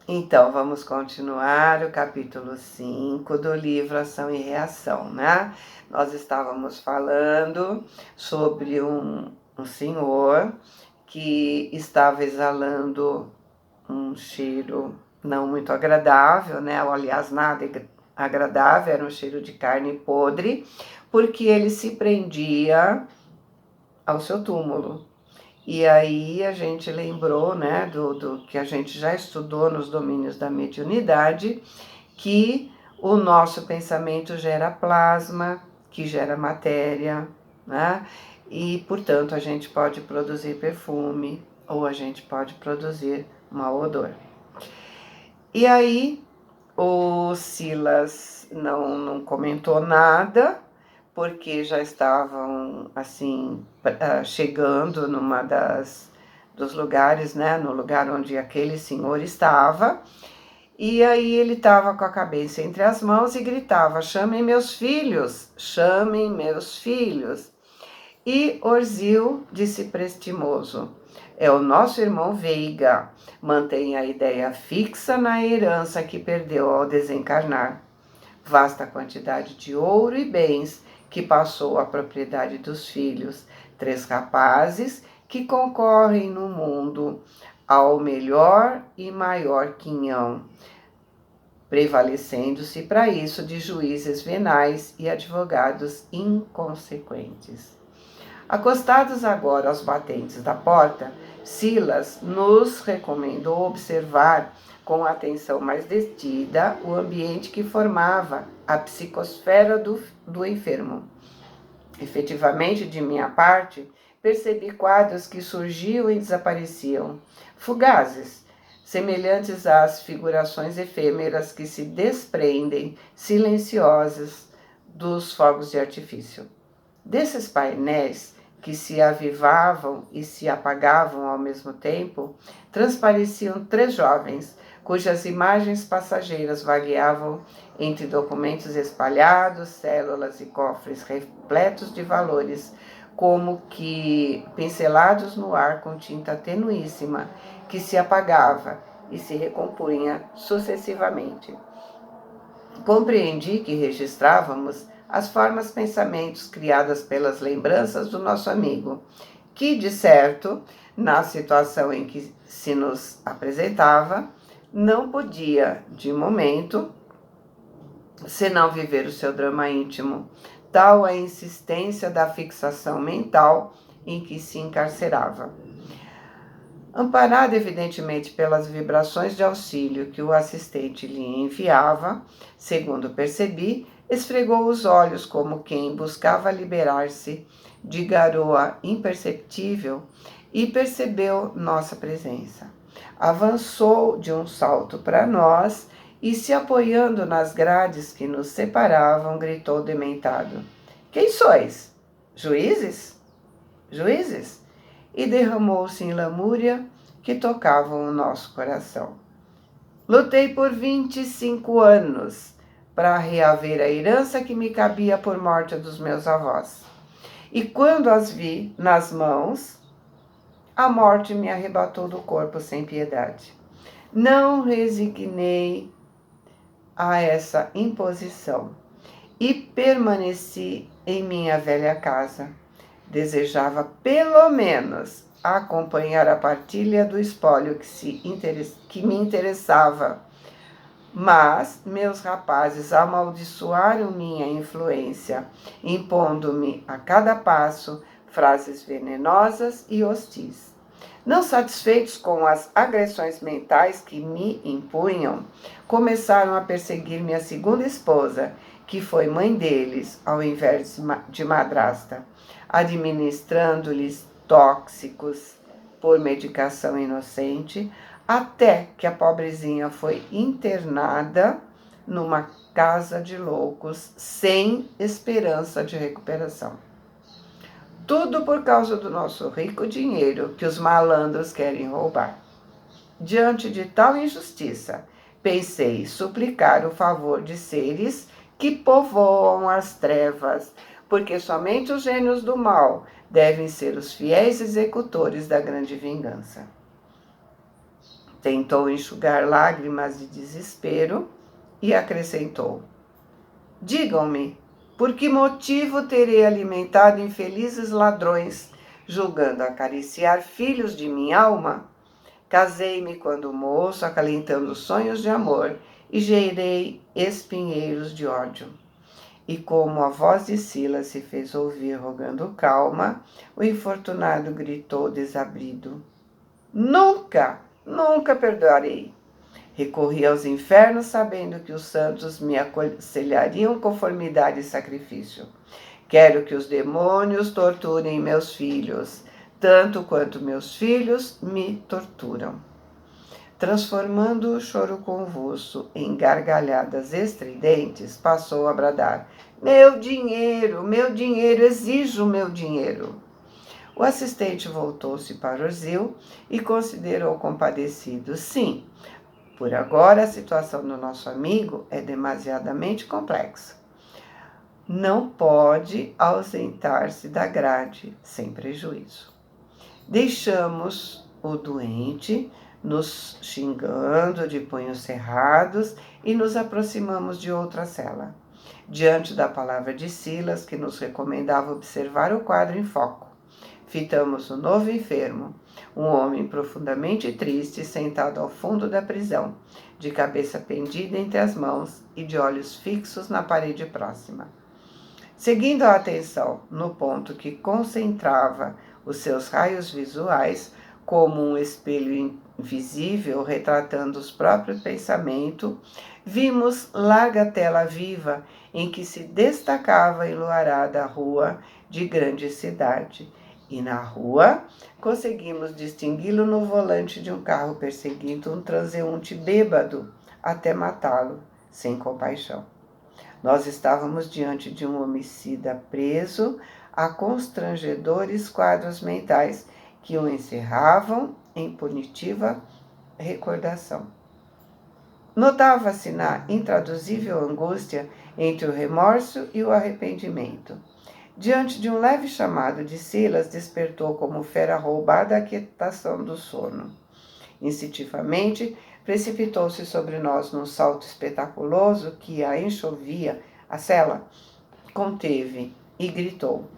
Então, vamos continuar o capítulo 5 do livro Ação e Reação, né? Nós estávamos falando sobre um senhor que estava exalando um cheiro não muito agradável, né? Ou, aliás, nada agradável, era um cheiro de carne podre, porque ele se prendia ao seu túmulo. E aí a gente lembrou, né, do que a gente já estudou nos domínios da mediunidade, que o nosso pensamento gera plasma, que gera matéria, né? E, portanto, a gente pode produzir perfume ou a gente pode produzir mau odor. E aí o Silas não comentou nada, porque já estavam, assim, chegando dos lugares, né, no lugar onde aquele senhor estava, e aí ele estava com a cabeça entre as mãos e gritava: chamem meus filhos, chamem meus filhos. E Orzil disse prestimoso: é o nosso irmão Veiga, mantém a ideia fixa na herança que perdeu ao desencarnar. Vasta quantidade de ouro e bens que passou à propriedade dos filhos, 3 rapazes que concorrem no mundo ao melhor e maior quinhão, prevalecendo-se para isso de juízes venais e advogados inconsequentes. Acostados agora aos batentes da porta, Silas nos recomendou observar com atenção mais detida o ambiente que formava a psicosfera do enfermo. Efetivamente, de minha parte, percebi quadros que surgiam e desapareciam, fugazes, semelhantes às figurações efêmeras que se desprendem, silenciosas, dos fogos de artifício. Desses painéis, que se avivavam e se apagavam ao mesmo tempo, transpareciam 3 jovens, cujas imagens passageiras vagueavam entre documentos espalhados, células e cofres repletos de valores, como que pincelados no ar com tinta tenuíssima, que se apagava e se recompunha sucessivamente. Compreendi que registrávamos as formas pensamentos criadas pelas lembranças do nosso amigo, que, de certo, na situação em que se nos apresentava, não podia, de momento, senão viver o seu drama íntimo, tal a insistência da fixação mental em que se encarcerava. Amparado evidentemente pelas vibrações de auxílio que o assistente lhe enviava, segundo percebi, esfregou os olhos como quem buscava liberar-se de garoa imperceptível e percebeu nossa presença. Avançou de um salto para nós e, se apoiando nas grades que nos separavam, gritou dementado: quem sois? Juízes? Juízes? E derramou-se em lamúria que tocavam o nosso coração. Lutei por 25 anos para reaver a herança que me cabia por morte dos meus avós. E quando as vi nas mãos, a morte me arrebatou do corpo sem piedade. Não resignei a essa imposição e permaneci em minha velha casa. Desejava pelo menos acompanhar a partilha do espólio que me interessava, mas meus rapazes amaldiçoaram minha influência, impondo-me a cada passo frases venenosas e hostis. Não satisfeitos com as agressões mentais que me impunham, começaram a perseguir minha segunda esposa, que foi mãe deles, ao invés de madrasta, administrando-lhes tóxicos por medicação inocente, até que a pobrezinha foi internada numa casa de loucos, sem esperança de recuperação. Tudo por causa do nosso rico dinheiro que os malandros querem roubar. Diante de tal injustiça, pensei suplicar o favor de seres que povoam as trevas, porque somente os gênios do mal devem ser os fiéis executores da grande vingança. Tentou enxugar lágrimas de desespero e acrescentou: digam-me, por que motivo terei alimentado infelizes ladrões, julgando acariciar filhos de minha alma? Casei-me quando moço, acalentando sonhos de amor, e gerei espinheiros de ódio. E como a voz de Silas se fez ouvir rogando calma, o infortunado gritou desabrido: nunca, nunca perdoarei. Recorri aos infernos sabendo que os santos me aconselhariam conformidade e sacrifício. Quero que os demônios torturem meus filhos, tanto quanto meus filhos me torturam. Transformando o choro convulso em gargalhadas estridentes, passou a bradar: meu dinheiro, exijo meu dinheiro. O assistente voltou-se para Ozil e considerou compadecido: sim, por agora a situação do nosso amigo é demasiadamente complexa. Não pode ausentar-se da grade sem prejuízo. Deixamos o doente nos xingando de punhos cerrados e nos aproximamos de outra cela. Diante da palavra de Silas, que nos recomendava observar o quadro em foco, fitamos o novo enfermo, um homem profundamente triste, sentado ao fundo da prisão, de cabeça pendida entre as mãos e de olhos fixos na parede próxima. Seguindo a atenção no ponto que concentrava os seus raios visuais, como um espelho invisível retratando os próprios pensamentos, vimos larga tela viva em que se destacava a enluarada rua de grande cidade. E na rua, conseguimos distingui-lo no volante de um carro perseguindo um transeunte bêbado até matá-lo, sem compaixão. Nós estávamos diante de um homicida preso a constrangedores quadros mentais que o encerravam em punitiva recordação. Notava-se na intraduzível angústia entre o remorso e o arrependimento. Diante de um leve chamado de Silas, despertou como fera roubada a quietação do sono. Instintivamente, precipitou-se sobre nós num salto espetaculoso que a enxovia, a cela, conteve e gritou: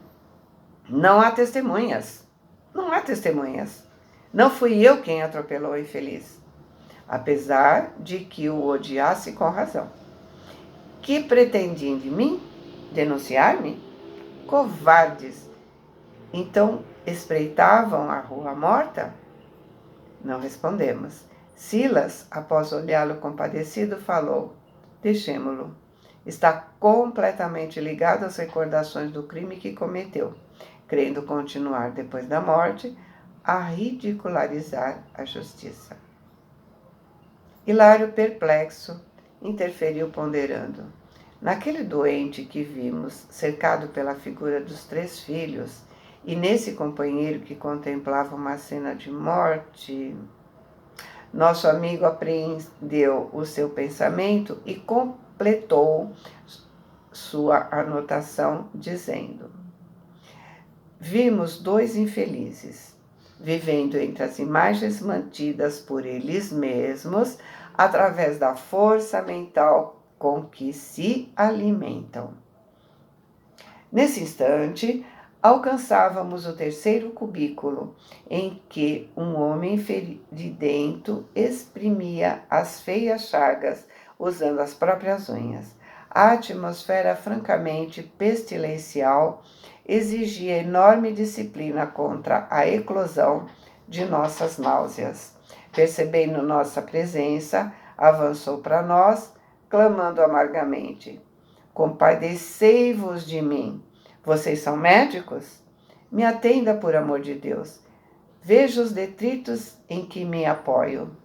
não há testemunhas, não há testemunhas. Não fui eu quem atropelou o infeliz, apesar de que o odiasse com razão. Que pretendiam de mim? Denunciar-me? Covardes! Então espreitavam a rua morta? Não respondemos. Silas, após olhá-lo compadecido, falou: deixemo-lo. Está completamente ligado às recordações do crime que cometeu, crendo continuar depois da morte a ridicularizar a justiça. Hilário, perplexo, interferiu ponderando: naquele doente que vimos, cercado pela figura dos 3 filhos, e nesse companheiro que contemplava uma cena de morte, nosso amigo apreendeu o seu pensamento e completou sua anotação dizendo: vimos 2 infelizes, vivendo entre as imagens mantidas por eles mesmos, através da força mental com que se alimentam. Nesse instante, alcançávamos o 3º cubículo, em que um homem feridento exprimia as feias chagas, usando as próprias unhas. A atmosfera francamente pestilencial exigia enorme disciplina contra a eclosão de nossas náuseas. Percebendo nossa presença, avançou para nós, clamando amargamente: compadecei-vos de mim. Vocês são médicos? Me atenda, por amor de Deus. Veja os detritos em que me apoio.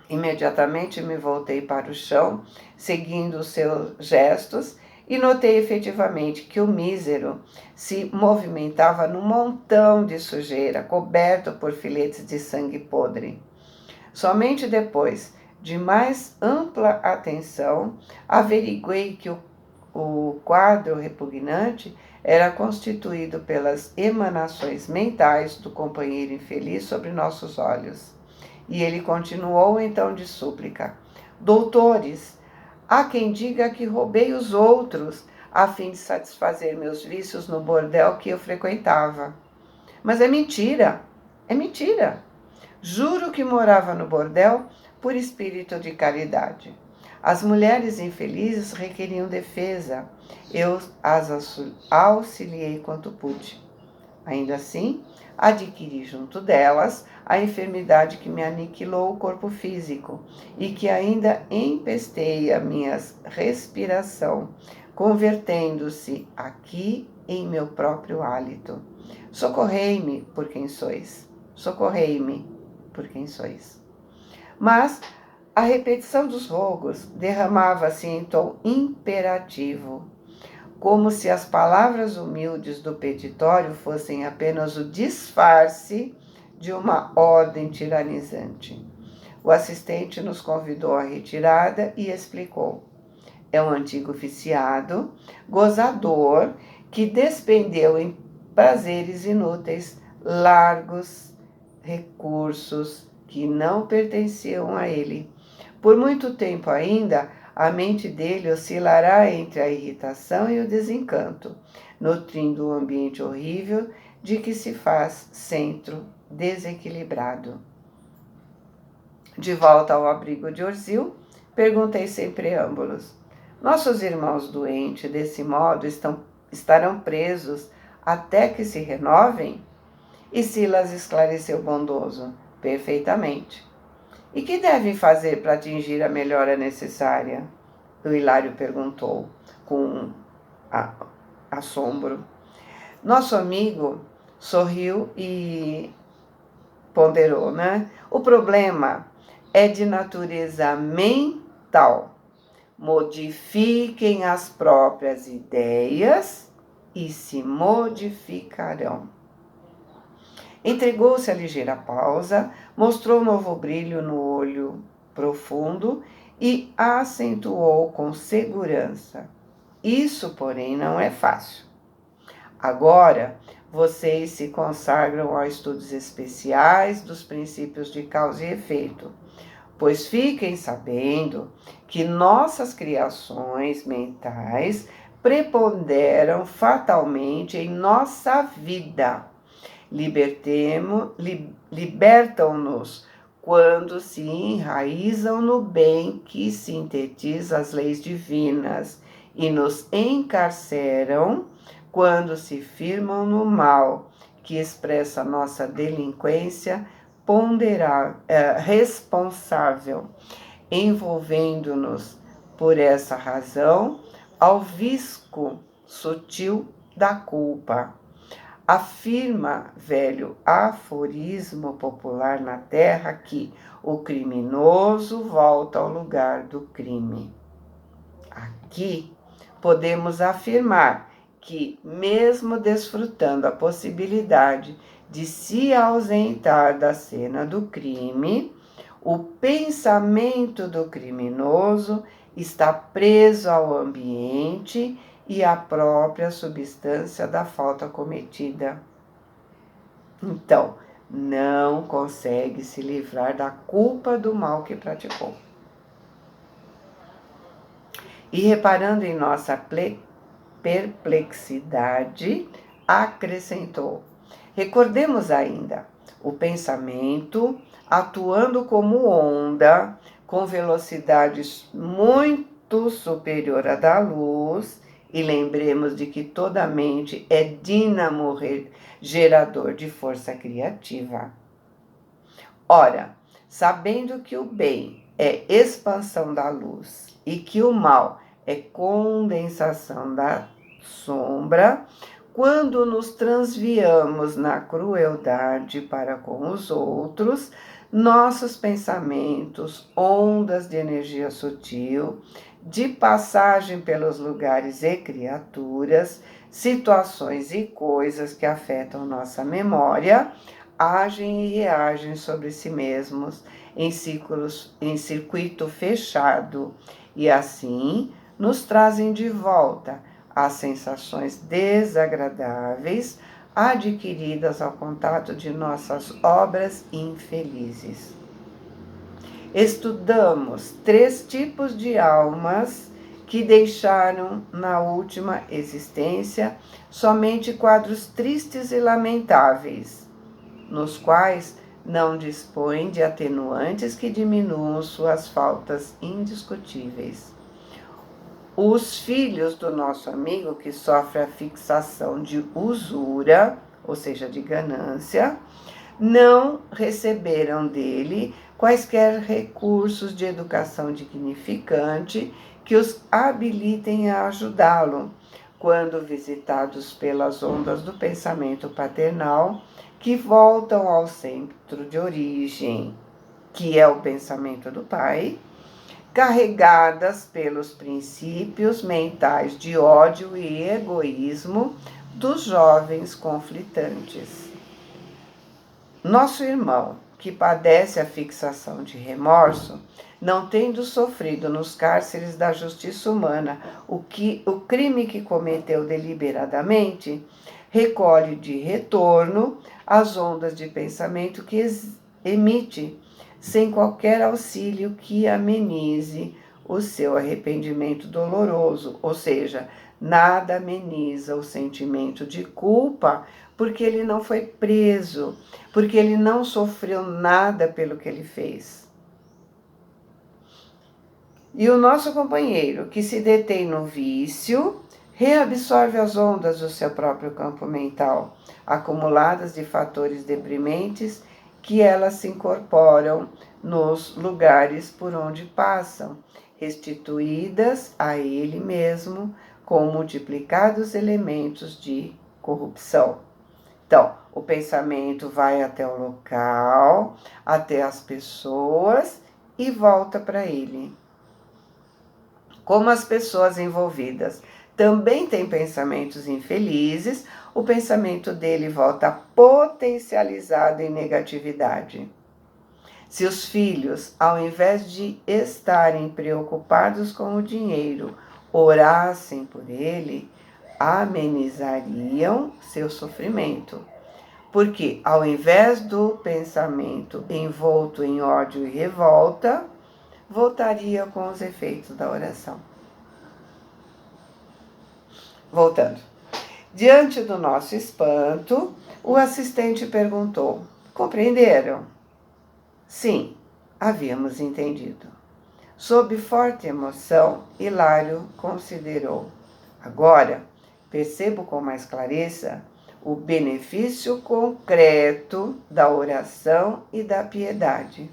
Imediatamente me voltei para o chão, seguindo os seus gestos, e notei efetivamente que o mísero se movimentava num montão de sujeira, coberto por filetes de sangue podre. Somente depois de mais ampla atenção, averiguei que o quadro repugnante era constituído pelas emanações mentais do companheiro infeliz sobre nossos olhos. E ele continuou então de súplica: doutores, há quem diga que roubei os outros a fim de satisfazer meus vícios no bordel que eu frequentava. Mas é mentira, é mentira. Juro que morava no bordel por espírito de caridade. As mulheres infelizes requeriam defesa. Eu as auxiliei quanto pude. Ainda assim, adquiri junto delas a enfermidade que me aniquilou o corpo físico e que ainda empesteia minha respiração, convertendo-se aqui em meu próprio hálito. Socorrei-me por quem sois. Socorrei-me por quem sois. Mas a repetição dos rogos derramava-se em tom imperativo, como se as palavras humildes do petitório fossem apenas o disfarce de uma ordem tiranizante. O assistente nos convidou à retirada e explicou: é um antigo viciado, gozador, que despendeu em prazeres inúteis largos recursos que não pertenciam a ele. Por muito tempo ainda, a mente dele oscilará entre a irritação e o desencanto, nutrindo um ambiente horrível de que se faz centro desequilibrado. De volta ao abrigo de Orzil, perguntei sem preâmbulos: nossos irmãos doentes, desse modo, estarão presos até que se renovem? E Silas esclareceu bondoso: perfeitamente. E que devem fazer para atingir a melhora necessária? O Hilário perguntou, com assombro. Nosso amigo sorriu e ponderou, né? O problema é de natureza mental. Modifiquem as próprias ideias e se modificarão. Entregou-se a ligeira pausa, mostrou um novo brilho no olho profundo e acentuou com segurança: isso, porém, não é fácil. Agora, vocês se consagram a estudos especiais dos princípios de causa e efeito, pois fiquem sabendo que nossas criações mentais preponderam fatalmente em nossa vida. Libertam-nos quando se enraizam no bem que sintetiza as leis divinas e nos encarceram quando se firmam no mal que expressa nossa delinquência responsável, envolvendo-nos, por essa razão, ao visco sutil da culpa. Afirma velho aforismo popular na terra que o criminoso volta ao lugar do crime. Aqui podemos afirmar que, mesmo desfrutando a possibilidade de se ausentar da cena do crime, o pensamento do criminoso está preso ao ambiente e à própria substância da falta cometida. Então, não consegue se livrar da culpa do mal que praticou. E reparando em nossa perplexidade, acrescentou: recordemos ainda, o pensamento, atuando como onda, com velocidade muito superior à da luz, e lembremos de que toda mente é dínamo gerador de força criativa. Ora, sabendo que o bem é expansão da luz e que o mal é condensação da sombra, quando nos transviamos na crueldade para com os outros, nossos pensamentos, ondas de energia sutil, de passagem pelos lugares e criaturas, situações e coisas que afetam nossa memória, agem e reagem sobre si mesmos em circuito fechado e assim nos trazem de volta as sensações desagradáveis adquiridas ao contato de nossas obras infelizes. Estudamos 3 tipos de almas que deixaram na última existência somente quadros tristes e lamentáveis, nos quais não dispõem de atenuantes que diminuam suas faltas indiscutíveis. Os filhos do nosso amigo que sofre a fixação de usura, ou seja, de ganância, não receberam dele quaisquer recursos de educação dignificante que os habilitem a ajudá-lo, quando visitados pelas ondas do pensamento paternal, que voltam ao centro de origem, que é o pensamento do pai, carregadas pelos princípios mentais de ódio e egoísmo dos jovens conflitantes. Nosso irmão, que padece a fixação de remorso, não tendo sofrido nos cárceres da justiça humana o crime que cometeu deliberadamente, recolhe de retorno as ondas de pensamento que emite, sem qualquer auxílio que amenize o seu arrependimento doloroso, ou seja, nada ameniza o sentimento de culpa, porque ele não foi preso, porque ele não sofreu nada pelo que ele fez. E o nosso companheiro, que se detém no vício, reabsorve as ondas do seu próprio campo mental, acumuladas de fatores deprimentes, que elas se incorporam nos lugares por onde passam, restituídas a ele mesmo com multiplicados elementos de corrupção. Então, o pensamento vai até o local, até as pessoas e volta para ele. Como as pessoas envolvidas também têm pensamentos infelizes, o pensamento dele volta potencializado em negatividade. Se os filhos, ao invés de estarem preocupados com o dinheiro, orassem por ele, amenizariam seu sofrimento. Porque, ao invés do pensamento envolto em ódio e revolta, voltaria com os efeitos da oração. Voltando. Diante do nosso espanto, o assistente perguntou: compreenderam? Sim, havíamos entendido. Sob forte emoção, Hilário considerou: agora percebo com mais clareza o benefício concreto da oração e da piedade,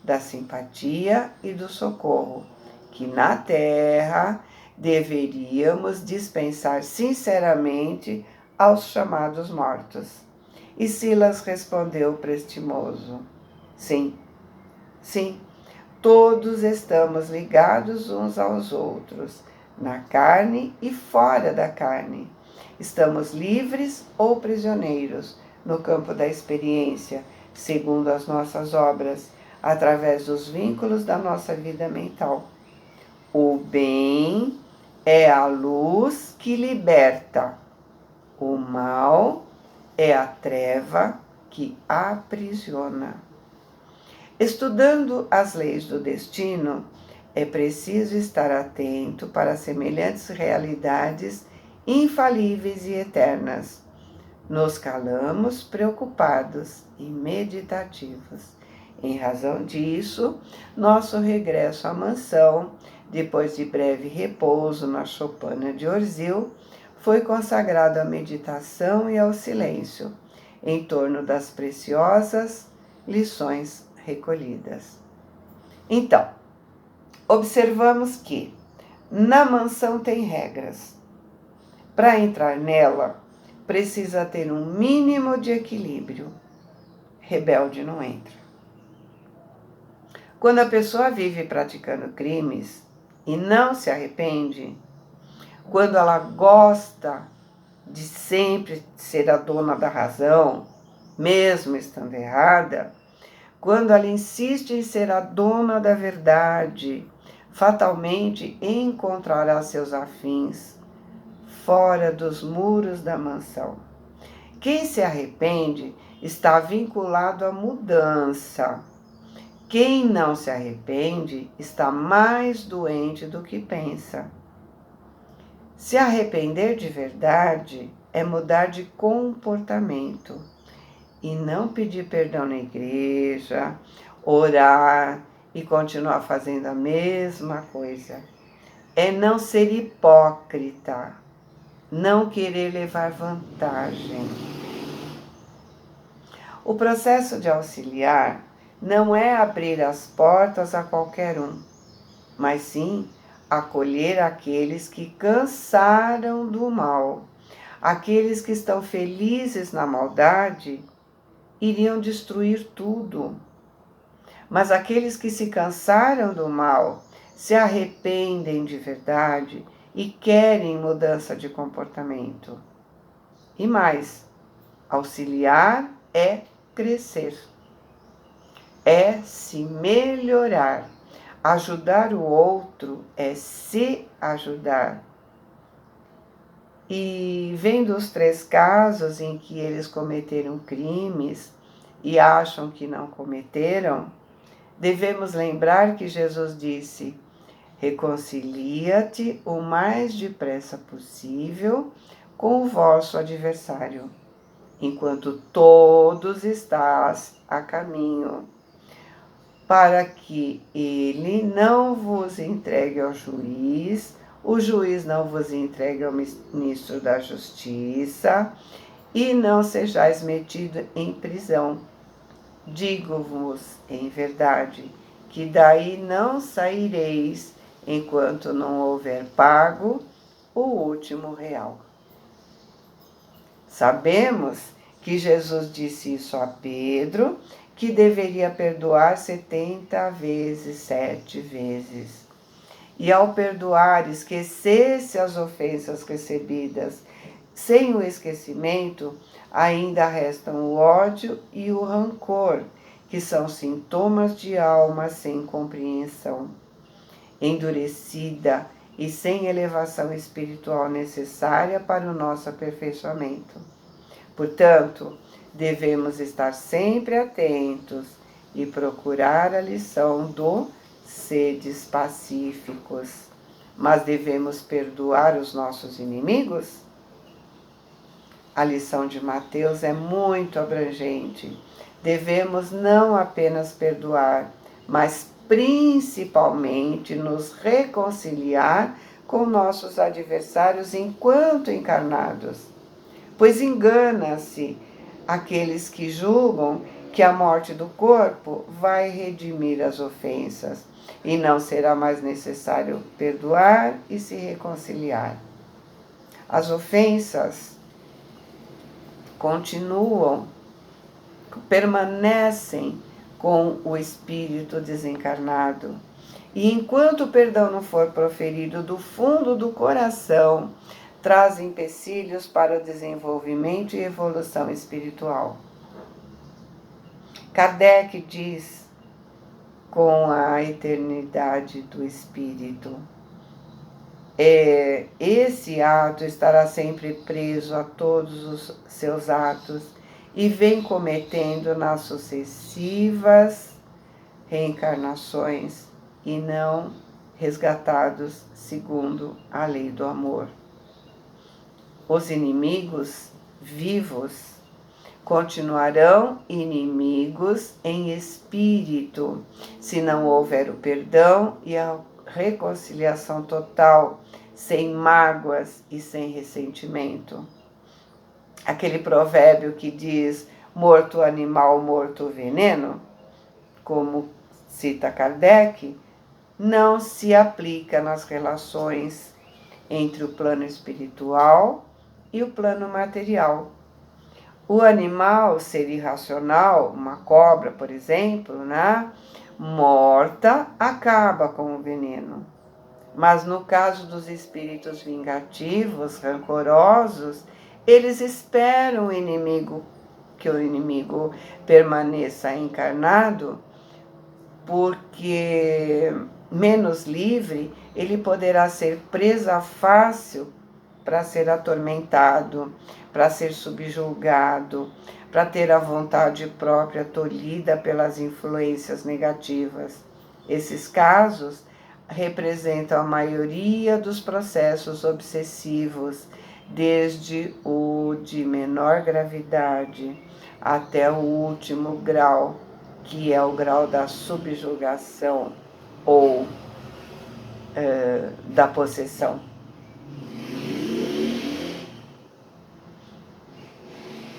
da simpatia e do socorro, que na terra deveríamos dispensar sinceramente aos chamados mortos. E Silas respondeu prestimoso: sim, sim, todos estamos ligados uns aos outros, na carne e fora da carne. Estamos livres ou prisioneiros no campo da experiência, segundo as nossas obras, através dos vínculos da nossa vida mental. O bem é a luz que liberta, o mal é a treva que aprisiona. Estudando as leis do destino, é preciso estar atento para semelhantes realidades infalíveis e eternas. Nos calamos preocupados e meditativos. Em razão disso, nosso regresso à mansão, depois de breve repouso na choupana de Orzil, foi consagrado à meditação e ao silêncio, em torno das preciosas lições recolhidas. Então, observamos que na mansão tem regras. Para entrar nela, precisa ter um mínimo de equilíbrio. Rebelde não entra. Quando a pessoa vive praticando crimes e não se arrepende, quando ela gosta de sempre ser a dona da razão, mesmo estando errada, quando ela insiste em ser a dona da verdade, fatalmente encontrará seus afins fora dos muros da mansão. Quem se arrepende está vinculado à mudança. Quem não se arrepende está mais doente do que pensa. Se arrepender de verdade é mudar de comportamento e não pedir perdão na igreja, orar e continuar fazendo a mesma coisa. É não ser hipócrita, não querer levar vantagem. O processo de auxiliar não é abrir as portas a qualquer um, mas sim acolher aqueles que cansaram do mal. Aqueles que estão felizes na maldade iriam destruir tudo. Mas aqueles que se cansaram do mal, se arrependem de verdade e querem mudança de comportamento. E mais, auxiliar é crescer, é se melhorar. Ajudar o outro é se ajudar. E vendo os 3 casos em que eles cometeram crimes e acham que não cometeram, devemos lembrar que Jesus disse: reconcilia-te o mais depressa possível com o vosso adversário, enquanto todos estás a caminho, para que ele não vos entregue ao juiz, o juiz não vos entregue ao ministro da Justiça, e não sejais metido em prisão. Digo-vos em verdade, que daí não saireis, enquanto não houver pago o último real. Sabemos que Jesus disse isso a Pedro, que deveria perdoar 70 vezes, 7 vezes. E ao perdoar, esquecesse as ofensas recebidas. Sem o esquecimento, ainda restam o ódio e o rancor, que são sintomas de alma sem compreensão, endurecida e sem elevação espiritual necessária para o nosso aperfeiçoamento. Portanto, devemos estar sempre atentos e procurar a lição do sedes pacíficos. Mas devemos perdoar os nossos inimigos? A lição de Mateus é muito abrangente. Devemos não apenas perdoar, mas principalmente nos reconciliar com nossos adversários enquanto encarnados. Pois engana-se aqueles que julgam que a morte do corpo vai redimir as ofensas e não será mais necessário perdoar e se reconciliar. As ofensas continuam, permanecem com o espírito desencarnado. E enquanto o perdão não for proferido do fundo do coração, traz empecilhos para o desenvolvimento e evolução espiritual. Kardec diz, com a eternidade do espírito, esse ato estará sempre preso a todos os seus atos e vem cometendo nas sucessivas reencarnações e não resgatados segundo a lei do amor. Os inimigos vivos continuarão inimigos em espírito, se não houver o perdão e a reconciliação total, sem mágoas e sem ressentimento. Aquele provérbio que diz morto animal, morto veneno, como cita Kardec, não se aplica nas relações entre o plano espiritual e o plano material. O animal, ser irracional, uma cobra, por exemplo, né, morta, acaba com o veneno. Mas no caso dos espíritos vingativos, rancorosos, eles esperam que o inimigo permaneça encarnado, porque menos livre ele poderá ser presa fácil para ser atormentado, para ser subjulgado, para ter a vontade própria tolhida pelas influências negativas. Esses casos representam a maioria dos processos obsessivos, desde o de menor gravidade até o último grau, que é o grau da subjugação ou da possessão.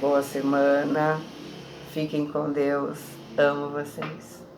Boa semana, fiquem com Deus, amo vocês.